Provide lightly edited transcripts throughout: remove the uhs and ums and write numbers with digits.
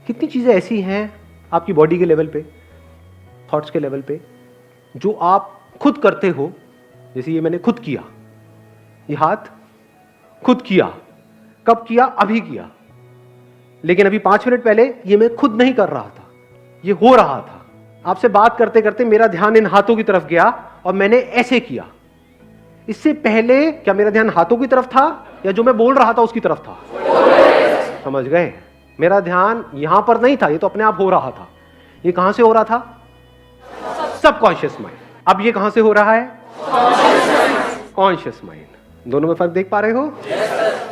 कितनी चीजें ऐसी हैं आपकी बॉडी के लेवल पे, थॉट्स के लेवल पे, जो आप खुद करते हो। जैसे ये मैंने खुद किया, ये हाथ खुद किया। कब किया? अभी किया। लेकिन अभी 5 मिनट पहले ये मैं खुद नहीं कर रहा था, ये हो रहा था। आपसे बात करते करते मेरा ध्यान इन हाथों की तरफ गया और मैंने ऐसे किया। इससे पहले क्या मेरा ध्यान हाथों की तरफ था या जो मैं बोल रहा था उसकी तरफ था? समझ गए? मेरा ध्यान यहां पर नहीं था, ये तो अपने आप हो रहा था। ये कहां से हो रहा था? Subconscious mind. अब ये कहां से हो रहा है? Conscious mind. दोनों में फर्क देख पा रहे हो?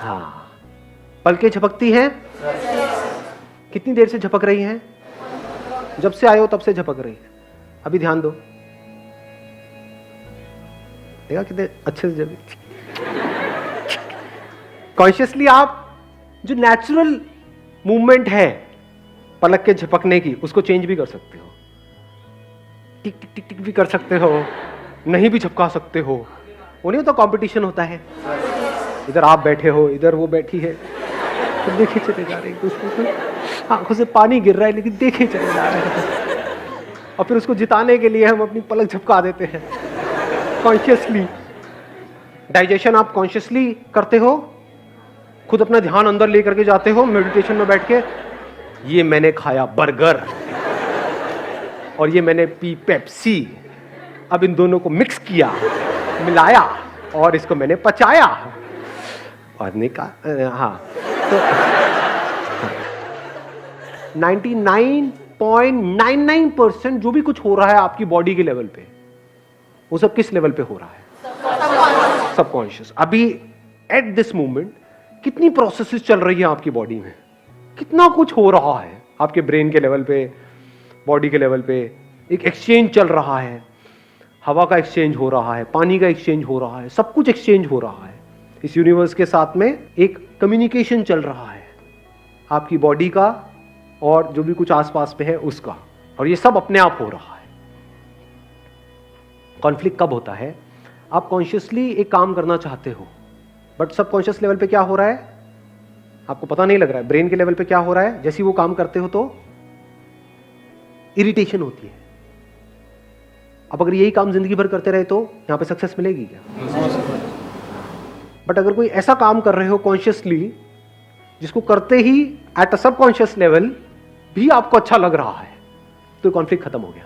हाँ। पलकें झपकती हैं। कितनी देर से झपक रही हैं? जब से आए हो तब से झपक रही है। अभी ध्यान दो, देखा कितने अच्छे से जब कॉन्शियसली आप जो नेचुरल मूवमेंट है पलक के झपकने की, उसको चेंज भी कर सकते हो। टिक टिक टिक टिक भी कर सकते हो, नहीं भी झपका सकते हो। वो नहीं होता कंपटीशन होता है, इधर आप बैठे हो, इधर वो बैठी है, तो देखे चले जा रहे हैं, आंखों से पानी गिर रहा है लेकिन देखे चले जा रहे हैं। और फिर उसको जिताने के लिए हम अपनी पलक झपका देते हैं कॉन्शियसली। डाइजेशन आप कॉन्शियसली करते हो, खुद अपना ध्यान अंदर लेकर के जाते हो मेडिटेशन में बैठ के। ये मैंने खाया बर्गर और ये मैंने पी पेप्सी, अब इन दोनों को मिक्स किया, मिलाया और इसको मैंने पचाया और निकाल। हाँ, तो 99.99% जो भी कुछ हो रहा है आपकी बॉडी के लेवल पे, वो सब किस लेवल पे हो रहा है? सबकॉन्शियस। अभी एट दिस मोमेंट कितनी प्रोसेसेस चल रही है आपकी बॉडी में, कितना कुछ हो रहा है आपके ब्रेन के लेवल पे, बॉडी के लेवल पे। एक एक्सचेंज चल रहा है, हवा का एक्सचेंज हो रहा है, पानी का एक्सचेंज हो रहा है, सब कुछ एक्सचेंज हो रहा है। इस यूनिवर्स के साथ में एक कम्युनिकेशन चल रहा है आपकी बॉडी का और जो भी कुछ आसपास पे है उसका, और ये सब अपने आप हो रहा है। कॉन्फ्लिक्ट कब होता है? आप कॉन्शियसली एक काम करना चाहते हो बट सबकॉन्शियस लेवल पे क्या हो रहा है आपको पता नहीं लग रहा है। ब्रेन के लेवल पे क्या हो रहा है, जैसे ही वो काम करते हो तो इरिटेशन होती है। अब अगर यही काम जिंदगी भर करते रहे तो यहां पे सक्सेस मिलेगी क्या? बट अगर कोई ऐसा काम कर रहे हो कॉन्शियसली जिसको करते ही एट अ सबकॉन्शियस लेवल भी आपको अच्छा लग रहा है, तो कॉन्फ्लिक्ट खत्म हो गया।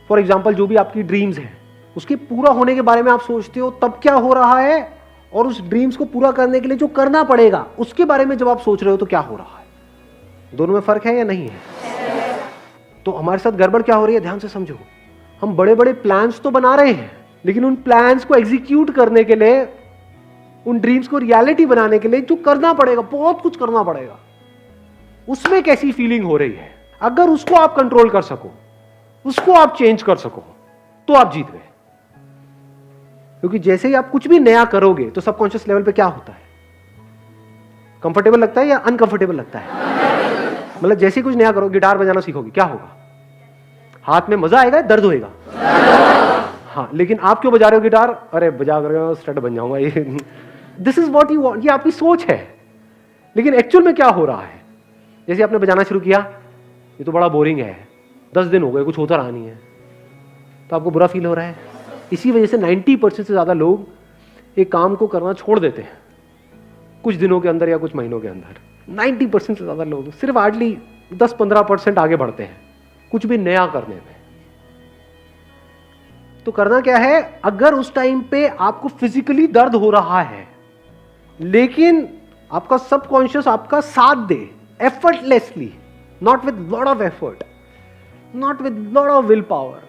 फॉर एग्जाम्पल, जो भी आपकी ड्रीम्स है उसके पूरा होने के बारे में आप सोचते हो, तब क्या हो रहा है, और उस ड्रीम्स को पूरा करने के लिए जो करना पड़ेगा उसके बारे में जब आप सोच रहे हो तो क्या हो रहा है? दोनों में फर्क है या नहीं है? तो हमारे साथ गड़बड़ क्या हो रही है, ध्यान से समझो। हम बड़े बड़े प्लान्स तो बना रहे हैं, लेकिन उन प्लान्स को एग्जीक्यूट करने के लिए, उन ड्रीम्स को रियलिटी बनाने के लिए जो करना पड़ेगा, बहुत कुछ करना पड़ेगा, उसमें कैसी फीलिंग हो रही है, अगर उसको आप कंट्रोल कर सको, उसको आप चेंज कर सको, तो आप जीत गए। क्योंकि जैसे ही आप कुछ भी नया करोगे तो सबकॉन्शियस लेवल पे क्या होता है? कंफर्टेबल लगता है या अनकंफर्टेबल लगता है? मतलब जैसे ही कुछ नया करो, गिटार बजाना सीखोगे, क्या होगा? हाथ में मजा आएगा, दर्द होएगा? हाँ, लेकिन आप क्यों बजा रहे हो गिटार? अरे बजा कर स्टड बन जाऊंगा। ये this is what you want, ये आपकी सोच है। लेकिन एक्चुअल में क्या हो रहा है? जैसे आपने बजाना शुरू किया, ये तो बड़ा बोरिंग है, 10 दिन हो गए, कुछ होता रहा नहीं है, तो आपको बुरा फील हो रहा है। इसी वजह से 90% से ज्यादा लोग एक काम को करना छोड़ देते हैं कुछ दिनों के अंदर या कुछ महीनों के अंदर। 90% से ज्यादा लोग सिर्फ हार्डली 10-15% आगे बढ़ते हैं कुछ भी नया करने में। तो करना क्या है, अगर उस टाइम पे आपको फिजिकली दर्द हो रहा है लेकिन आपका सबकॉन्शियस आपका साथ दे effortlessly, not with lot of effort, not with lot of will power,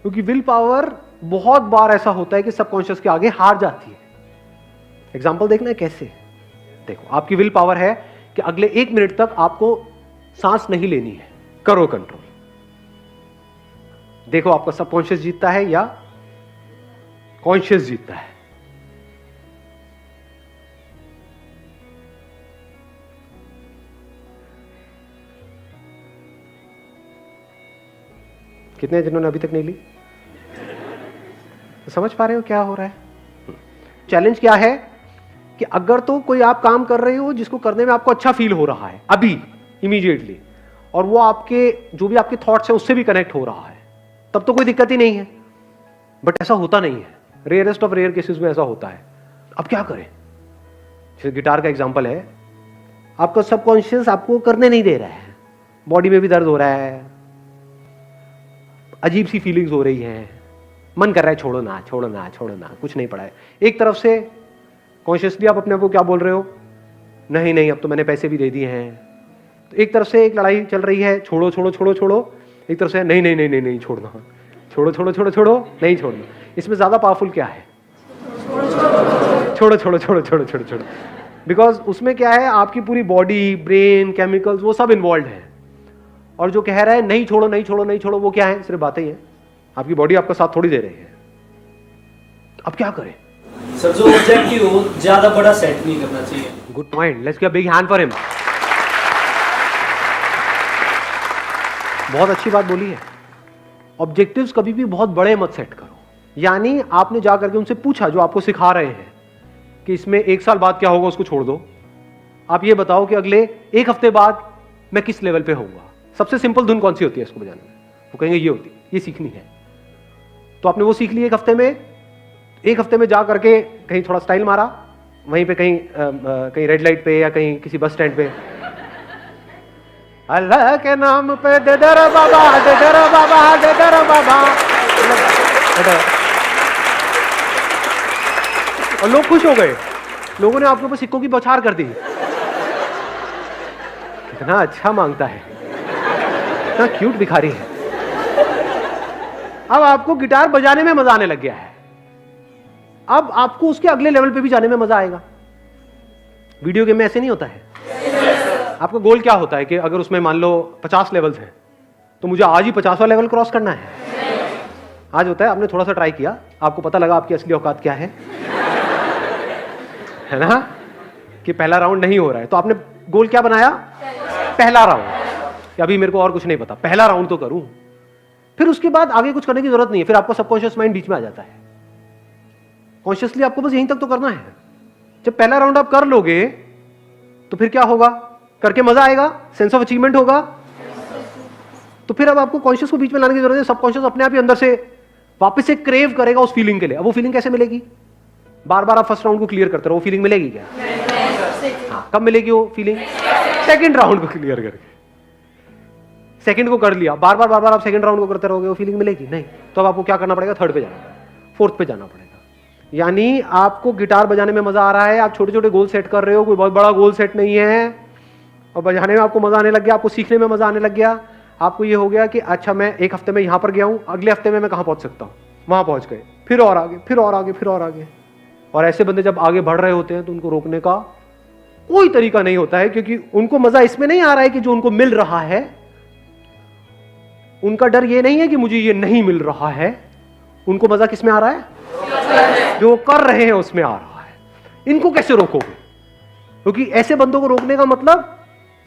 क्योंकि विल पावर बहुत बार ऐसा होता है कि सबकॉन्शियस के आगे हार जाती है। एग्जांपल देखना है कैसे। देखो, आपकी विल पावर है कि अगले 1 मिनट तक आपको सांस नहीं लेनी है, करो कंट्रोल। देखो आपका सबकॉन्शियस जीतता है या कॉन्शियस जीतता है। कितने जिन्होंने अभी तक नहीं ली? तो समझ पा रहे हो क्या हो रहा है? चैलेंज क्या है कि अगर तो कोई आप काम कर रहे हो जिसको करने में आपको अच्छा फील हो रहा है अभी, इमीडिएटली, और वो आपके जो भी आपके थॉट्स है उससे भी कनेक्ट हो रहा है, तब तो कोई दिक्कत ही नहीं है। बट ऐसा होता नहीं है, रेयरेस्ट ऑफ रेयर केसेस में ऐसा होता है। अब क्या करें? जैसे गिटार का एग्जांपल है, आपका सबकॉन्शियस आपको करने नहीं दे रहा है, बॉडी में भी दर्द हो रहा है, अजीब सी फीलिंग्स हो रही हैं, मन कर रहा है छोड़ो ना छोड़ो ना छोड़ो ना, कुछ नहीं पड़ा है। एक तरफ से कॉन्शियसली आप अपने आप को क्या बोल रहे हो, नहीं नहीं अब तो मैंने पैसे भी दे दिए हैं। तो एक तरफ से एक लड़ाई चल रही है, छोड़ो छोड़ो छोड़ो छोड़ो, एक तरफ से नहीं नहीं नहीं नहीं नहीं छोड़ना, छोड़ो छोड़ो छोड़ो छोड़ो, नहीं छोड़ना। इसमें ज्यादा पावरफुल क्या है? छोड़ो छोड़ो छोड़ो छोड़ो छोड़ो छोड़ो। बिकॉज उसमें क्या है, आपकी पूरी बॉडी, ब्रेन, केमिकल्स वो सब इन्वॉल्व है। और जो कह रहा है नहीं छोड़ो नहीं छोड़ो नहीं छोड़ो, वो क्या है? सिर्फ बातें ही है, आपकी बॉडी आपका साथ थोड़ी दे रही है। अब क्या करें? सर जो ऑब्जेक्टिव हो ज्यादा बड़ा सेट नहीं करना चाहिए। Good point, let's give a big hand for him. बहुत अच्छी बात बोली है। ऑब्जेक्टिव्स कभी भी बहुत बड़े मत सेट करो। यानी आपने जा करके उनसे पूछा, जो आपको सिखा रहे हैं कि इसमें 1 साल बाद क्या होगा, उसको छोड़ दो। आप ये बताओ कि अगले 1 हफ्ते बाद मैं किस लेवल पे होऊंगा। सबसे सिंपल धुन कौन सी होती है इसको बजाने में? वो कहेंगे ये होती है, ये सीखनी है। तो आपने वो सीख ली 1 हफ्ते में। 1 हफ्ते में जा करके कहीं थोड़ा स्टाइल मारा, वहीं पे कहीं रेड लाइट पे या कहीं किसी बस स्टैंड पे, अल्लाह के नाम पे दे दर बाबा, दे दर बाबा, दे दर बाबा, और लोग खुश हो गए। लोगों ने आपके ऊपर सिक्कों की बौछार कर दी। कितना अच्छा मांगता है, कितना क्यूट भिखारी है। अब आपको गिटार बजाने में मजा आने लग गया है। अब आपको उसके अगले लेवल पे भी जाने में मजा आएगा। वीडियो गेम में ऐसे नहीं होता है। आपका गोल क्या होता है कि अगर उसमें मान लो 50 लेवल्स हैं तो मुझे आज ही 50वां लेवल क्रॉस करना है। आज होता है आपने थोड़ा सा ट्राई किया, आपको पता लगा आपकी असली औकात क्या है ना, कि पहला राउंड नहीं हो रहा है, तो आपने गोल क्या बनाया? पहला राउंड। अभी मेरे को और कुछ नहीं पता, पहला राउंड तो करूं। फिर उसके बाद आगे कुछ करने की जरूरत नहीं है। फिर आपका सबकॉन्शियस माइंड बीच में आ जाता है। कॉन्शियसली आपको बस यहीं तक तो करना है। जब पहला राउंड आप कर लोगे तो फिर क्या होगा? करके मजा आएगा, सेंस ऑफ अचीवमेंट होगा। तो फिर अब आपको कॉन्शियस को बीच में लाने की जरूरत है। सबकॉन्शियस अपने आप ही अंदर से वापस से क्रेव करेगा उस फीलिंग के लिए। अब वो फीलिंग कैसे मिलेगी? बार बार आप फर्स्ट राउंड को क्लियर करते रहो, वो फीलिंग मिलेगी क्या? हाँ, कब मिलेगी वो फीलिंग? सेकंड राउंड को क्लियर करके। सेकंड को कर लिया, बार बार आप सेकंड राउंड को करते रहोगे, वो फीलिंग मिलेगी नहीं। तो अब आपको क्या करना पड़ेगा? थर्ड पे जाना पड़ेगा, फोर्थ पे जाना पड़ेगा। यानी आपको गिटार बजाने में मजा आ रहा है, आप छोटे छोटे गोल सेट कर रहे हो, कोई बहुत बड़ा गोल सेट नहीं है, और बजाने में आपको मजा आने लग गया, आपको सीखने में मजा आने लग गया। आपको ये हो गया कि अच्छा मैं 1 हफ्ते में यहां पर गया हूं, अगले हफ्ते में मैं कहां पहुंच सकता हूं? वहां पहुंच गए, फिर और आगे, फिर और आगे, फिर और आगे। और ऐसे बंदे जब आगे बढ़ रहे होते हैं तो उनको रोकने का कोई तरीका नहीं होता है, क्योंकि उनको मजा इसमें नहीं आ रहा है कि जो उनको मिल रहा है। उनका डर ये नहीं है कि मुझे ये नहीं मिल रहा है, उनको मजा किसमें आ रहा है? जो वो कर रहे हैं उसमें आ रहा है। इनको कैसे रोकोगे? क्योंकि ऐसे बंदों को रोकने का मतलब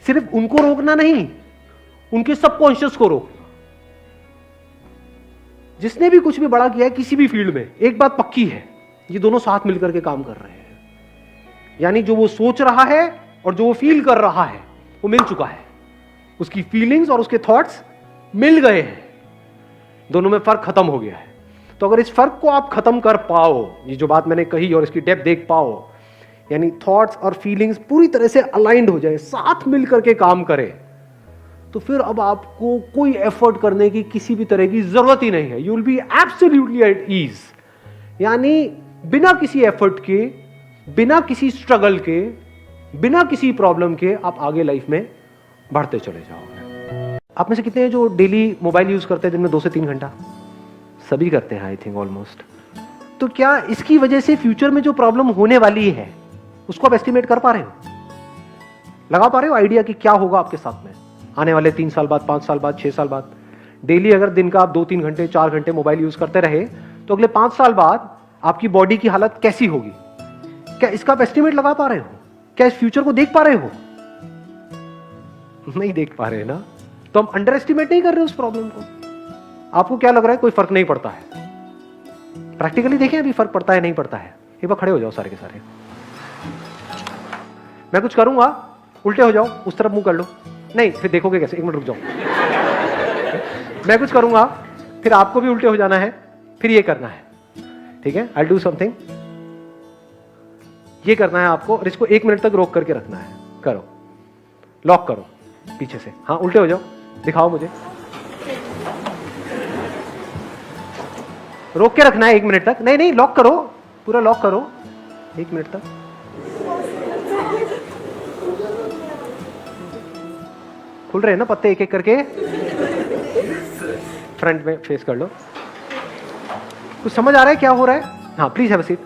सिर्फ उनको रोकना नहीं, उनके सबकॉन्शियस को रोकना। जिसने भी कुछ भी बड़ा किया है किसी भी फील्ड में, एक बात पक्की है, ये दोनों साथ मिलकर के काम कर रहे हैं। यानी जो वो सोच रहा है और जो वो फील कर रहा है वो मिल चुका है। उसकी फीलिंग्स और उसके थॉट्स मिल गए हैं, दोनों में फर्क खत्म हो गया है। तो अगर इस फर्क को आप खत्म कर पाओ, ये जो बात मैंने कही और इसकी डेप्थ देख पाओ, यानी थॉट्स और फीलिंग्स पूरी तरह से अलाइंड हो जाए, साथ मिलकर के काम करे, तो फिर अब आपको कोई एफर्ट करने की किसी भी तरह की जरूरत ही नहीं है। You will be absolutely at ease. यानी बिना किसी एफर्ट के, बिना किसी स्ट्रगल के, बिना किसी प्रॉब्लम के आप आगे लाइफ में बढ़ते चले जाओगे। आप में से कितने हैं जो डेली मोबाइल यूज करते हैं दिन में 2 से 3 घंटा? सभी करते हैं आई थिंक ऑलमोस्ट। तो क्या इसकी वजह से फ्यूचर में जो प्रॉब्लम होने वाली है उसको आप एस्टिमेट कर पा रहे हो? लगा पा रहे हो आइडिया कि क्या होगा आपके साथ में आने वाले 3 साल बाद, 5 साल बाद, 6 साल बाद? डेली अगर दिन का आप 2-3 घंटे, 4 घंटे मोबाइल यूज करते रहे तो अगले 5 साल बाद आपकी बॉडी की हालत कैसी होगी? क्या इसका आप एस्टिमेट लगा पा रहे हो? क्या इस फ्यूचर को देख पा रहे हो? नहीं देख पा रहे ना, तो हम अंडर एस्टिमेट नहीं कर रहे उस प्रॉब्लम को। आपको क्या लग रहा है कोई फर्क नहीं पड़ता है? प्रैक्टिकली देखें अभी फर्क पड़ता है नहीं पड़ता है। एक बार खड़े हो जाओ सारे के सारे, मैं कुछ करूंगा, उल्टे हो जाओ, उस तरफ मुंह कर लो। नहीं, फिर देखोगे कैसे? 1 मिनट रुक जाओ। मैं कुछ करूंगा, फिर आपको भी उल्टे हो जाना है, फिर ये करना है, ठीक है? आई डू समथिंग, ये करना है आपको, और इसको 1 मिनट तक रोक करके रखना है। करो, लॉक करो पीछे से। हाँ, उल्टे हो जाओ, दिखाओ मुझे। रोक के रखना है 1 मिनट तक। नहीं नहीं, लॉक करो, पूरा लॉक करो 1 मिनट तक। खुल रहे हैं ना पत्ते एक एक करके? फ्रंट में फेस कर लो। कुछ समझ आ रहा है क्या हो रहा है? हाँ, प्लीज हैव अ सीट।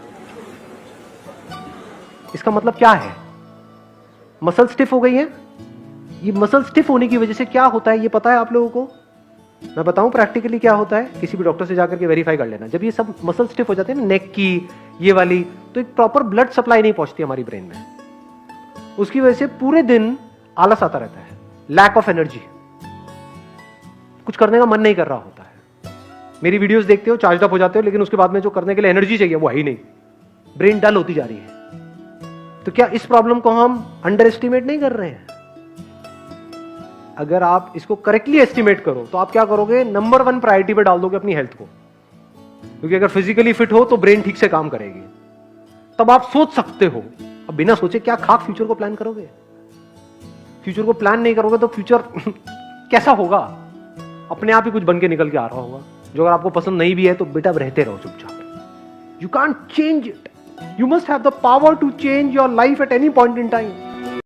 इसका मतलब क्या है? मसल स्टिफ हो गई है। ये मसल स्टिफ होने की वजह से क्या होता है, ये पता है आप लोगों को? मैं बताऊं प्रैक्टिकली क्या होता है? किसी भी डॉक्टर से जाकर के वेरीफाई कर लेना। जब ये सब मसल स्टिफ हो जाते हैं ना, नेक की ये वाली, तो एक प्रॉपर ब्लड सप्लाई नहीं पहुंचती हमारी ब्रेन में। उसकी वजह से पूरे दिन आलस आता रहता है, लैक ऑफ एनर्जी, कुछ करने का मन नहीं कर रहा होता है। मेरी वीडियोस देखते हो, चार्ज अप हो जाते हो, लेकिन उसके बाद में जो करने के लिए एनर्जी चाहिए वो है ही नहीं। ब्रेन डल होती जा रही है। तो क्या इस प्रॉब्लम को हम अंडर एस्टिमेट नहीं कर रहे हैं? अगर आप इसको करेक्टली एस्टिमेट करो तो आप क्या करोगे? नंबर 1 प्रायोरिटी पे डाल दोगे अपनी हेल्थ को, क्योंकि अगर फिजिकली फिट हो तो ब्रेन ठीक से काम करेगी। तब आप सोच सकते हो। अब बिना सोचे क्या खाक फ्यूचर को प्लान करोगे? फ्यूचर को प्लान नहीं करोगे तो फ्यूचर कैसा होगा? अपने आप ही कुछ बन के निकल के आ रहा होगा, जो अगर आपको पसंद नहीं भी है तो बेटा रहते रहो चुपचाप। You can't change it. You must have the power to change your life at any point in time.